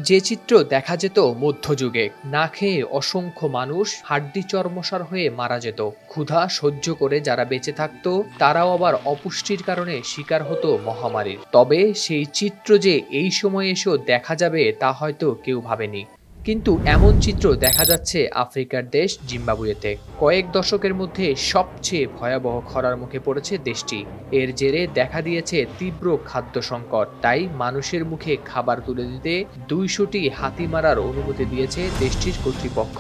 যে চিত্র দেখা যেত মধ্যযুগে, না খেয়ে অসংখ্য মানুষ হাড্ডি চর্মসার হয়ে মারা যেত। ক্ষুধা সহ্য করে যারা বেঁচে থাকতো তারাও আবার অপুষ্টির কারণে শিকার হতো মহামারীর। তবে সেই চিত্র যে এই সময়ে এসেও দেখা যাবে তা হয়তো কেউ ভাবেনি। কিন্তু এমন চিত্র দেখা যাচ্ছে আফ্রিকার দেশ জিম্বাবুয়েতে। কয়েক দশকের মধ্যে সবচেয়ে ভয়াবহ খরার মুখে পড়েছে দেশটি। এর জেরে দেখা দিয়েছে তীব্র খাদ্য সংকট। তাই মানুষের মুখে খাবার তুলে দিতে 200টি হাতি মারার অনুমতি দিয়েছে দেশটির কর্তৃপক্ষ।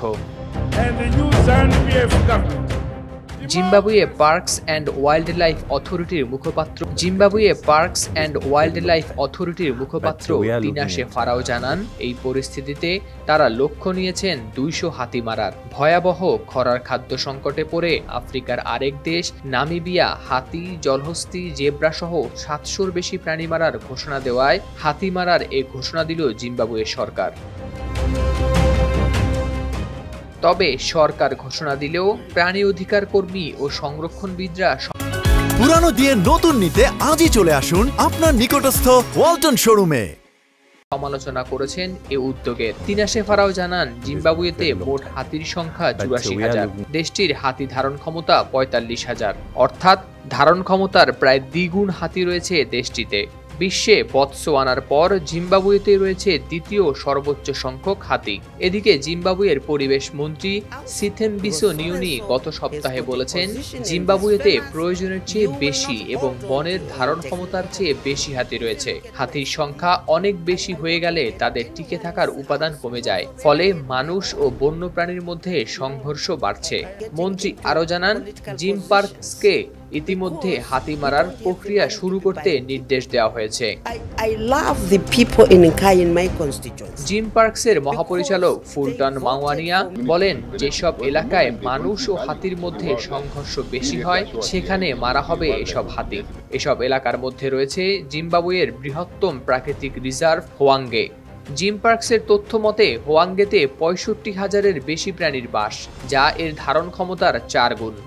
জিম্বাবুয়ে পার্কস অ্যান্ড ওয়াইল্ডলাইফ অথরিটির মুখপাত্র তিনাশে ফারাও জানান, এই পরিস্থিতিতে তারা লক্ষ্য নিয়েছেন 200 হাতি মারার। ভয়াবহ খরার খাদ্য সংকটে পড়ে আফ্রিকার আরেক দেশ নামিবিয়া হাতি, জলহস্তী, জেব্রা সহ 700-র বেশি প্রাণী মারার ঘোষণা দেওয়ায় হাতি মারার এ ঘোষণা দিল জিম্বাবুয়ে সরকার। তবে সরকার ঘোষণা দিলেও প্রাণী অধিকার কর্মী ও সংরক্ষণবিদরা পুরানো দিয়ে নতুন নিতে আজই চলে আসুন আপনার নিকটস্থ ওয়ালটন শোরুমে। সমালোচনা করেছেন এ উদ্যোগের। তিনাশে ফারাও জানান, জিম্বাবুয়েতে মোট হাতির সংখ্যা 84,000। দেশটির হাতি ধারণ ক্ষমতা 45,000, অর্থাৎ ধারণ ক্ষমতার প্রায় দ্বিগুণ হাতি রয়েছে দেশটিতে। বিশ্বে বতসোয়ানার পর জিম্বাবুয়েতে রয়েছে দ্বিতীয় সর্বোচ্চ সংখ্যক হাতি। এদিকে জিম্বাবুয়ের পরিবেশ মন্ত্রী সিথেমবিসো নিউনি গত সপ্তাহে বলেছেন, জিম্বাবুয়েতে প্রয়োজনের চেয়ে বেশি এবং বনের ধারণ ক্ষমতার চেয়ে বেশি হাতি রয়েছে। হাতির সংখ্যা অনেক বেশি হয়ে গেলে তাদের টিকে থাকার উপাদান কমে যায়, ফলে মানুষ ও বন্যপ্রাণীর মধ্যে সংঘর্ষ বাড়ছে। মন্ত্রী আরও জানান, জিম পার্কসকে ইতিমধ্যে হাতি মারার প্রক্রিয়া শুরু করতে নির্দেশ দেওয়া হয়েছে। জিম পার্কসের মহাপরিচালক ফুলটন মাওয়ানিয়া বলেন, যেসব এলাকায় মানুষ ও হাতির মধ্যে সংঘর্ষ বেশি হয় সেখানে মারা হবে এসব হাতি। এসব এলাকার মধ্যে রয়েছে জিম্বাবুয়ের বৃহত্তম প্রাকৃতিক রিজার্ভ হোয়াঙ্গে। জিম পার্কসের তথ্য মতে হোয়াঙ্গেতে 65,000-এর বেশি প্রাণীর বাস, যা এর ধারণ ক্ষমতার 4 গুণ।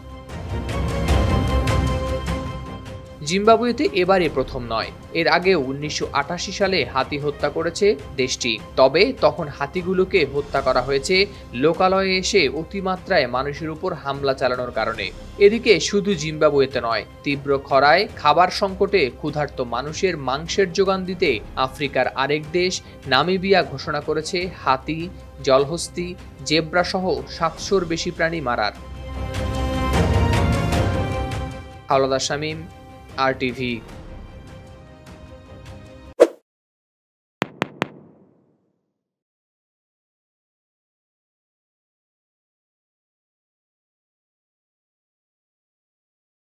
জিম্বাবুয়েতে এবারে প্রথম নয়, এর আগে 1988 সালে হাতি হত্যা করেছে দেশটি। তবে তখন হাতিগুলোকে হত্যা করা হয়েছে লোকালয়ে এসে অতিমাত্রায় মানুষের উপর হামলা চালানোর কারণে। এদিকে শুধু জিম্বাবুয়েতে নয়, তীব্র খরায় খাবার সংকটে ক্ষুধার্ত মানুষের মাংসের যোগান দিতে আফ্রিকার আরেক দেশ নামিবিয়া ঘোষণা করেছে হাতি, জলহস্তী, জেব্রা সহ 700-র বেশি প্রাণী মারার। হাওলাদার শামীম, RTV।